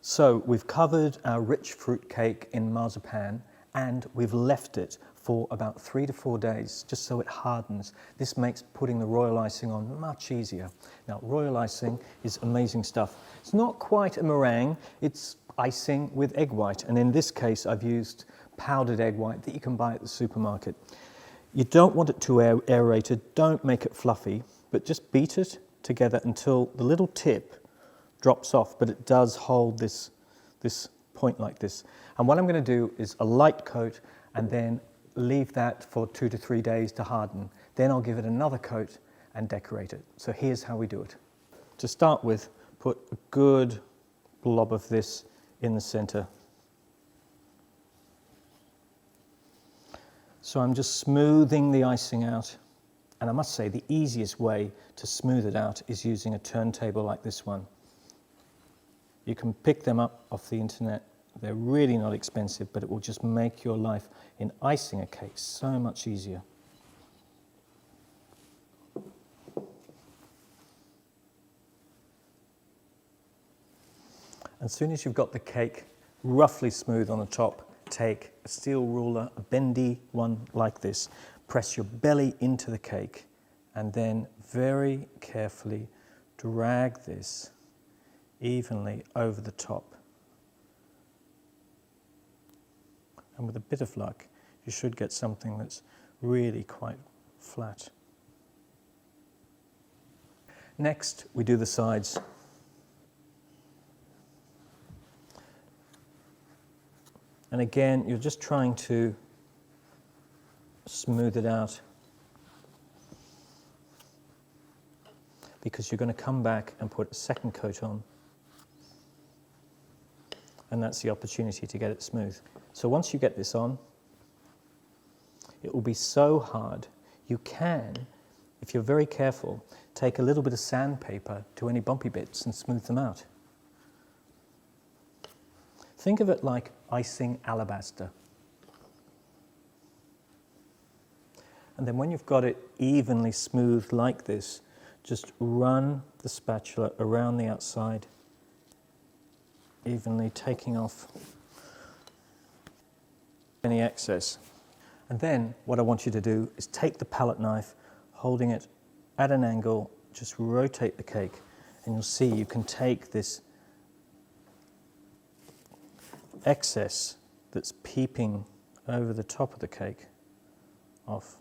So we've covered our rich fruit cake in marzipan and we've left it for about 3 to 4 days just so it hardens. This makes putting the royal icing on much easier. Now, royal icing is amazing stuff. It's not quite a meringue, it's icing with egg white, and in this case I've used powdered egg white that you can buy at the supermarket. You don't want it too aerated, don't make it fluffy, but just beat it together until the little tip drops off, but it does hold this point like this. And what I'm going to do is a light coat and then leave that for 2 to 3 days to harden. Then I'll give it another coat and decorate it. So here's how we do it. To start with, put a good blob of this in the center. So I'm just smoothing the icing out. And I must say the easiest way to smooth it out is using a turntable like this one. You can pick them up off the internet. They're really not expensive, but it will just make your life in icing a cake so much easier. As soon as you've got the cake roughly smooth on the top, take a steel ruler, a bendy one like this, press your belly into the cake, and then very carefully drag this evenly over the top. And with a bit of luck, you should get something that's really quite flat. Next, we do the sides. And again, you're just trying to smooth it out because you're going to come back and put a second coat on. And that's the opportunity to get it smooth. So once you get this on, it will be so hard. You can, if you're very careful, take a little bit of sandpaper to any bumpy bits and smooth them out. Think of it like icing alabaster. And then when you've got it evenly smooth like this, just run the spatula around the outside, evenly taking off any excess. And then what I want you to do is take the palette knife, holding it at an angle, just rotate the cake, and you'll see you can take this excess that's peeping over the top of the cake off.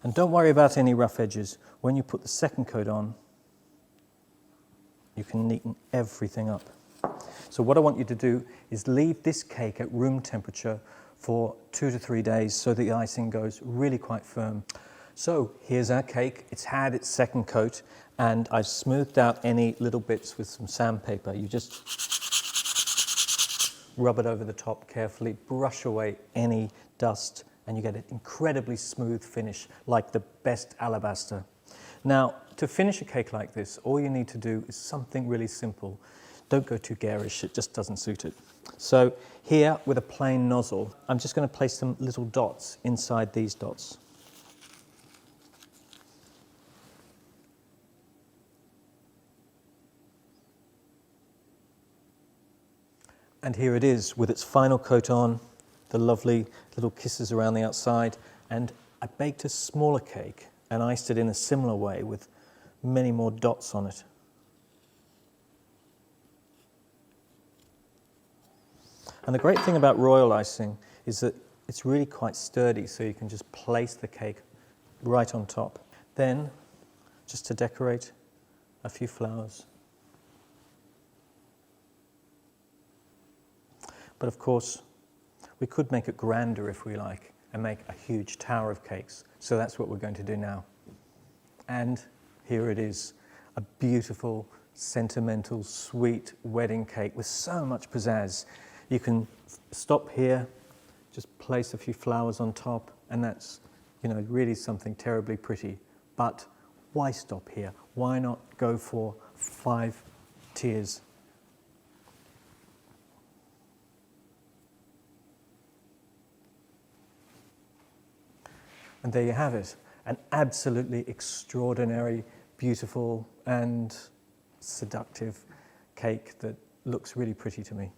And don't worry about any rough edges. When you put the second coat on, you can neaten everything up. So what I want you to do is leave this cake at room temperature for 2 to 3 days so that the icing goes really quite firm. So here's our cake. It's had its second coat and I've smoothed out any little bits with some sandpaper. You just rub it over the top carefully, brush away any dust, and you get an incredibly smooth finish like the best alabaster. Now, to finish a cake like this, all you need to do is something really simple. Don't go too garish, it just doesn't suit it. So here, with a plain nozzle, I'm just going to place some little dots inside these dots. And here it is, with its final coat on, the lovely little kisses around the outside, and I baked a smaller cake and iced it in a similar way with many more dots on it. And the great thing about royal icing is that it's really quite sturdy, so you can just place the cake right on top. Then, just to decorate, a few flowers. But of course, we could make it grander if we like, and make a huge tower of cakes. So that's what we're going to do now. And here it is, a beautiful, sentimental, sweet wedding cake with so much pizzazz. You can stop here, just place a few flowers on top, and that's, really something terribly pretty. But why stop here? Why not go for 5 tiers? And there you have it, an absolutely extraordinary, beautiful, and seductive cake that looks really pretty to me.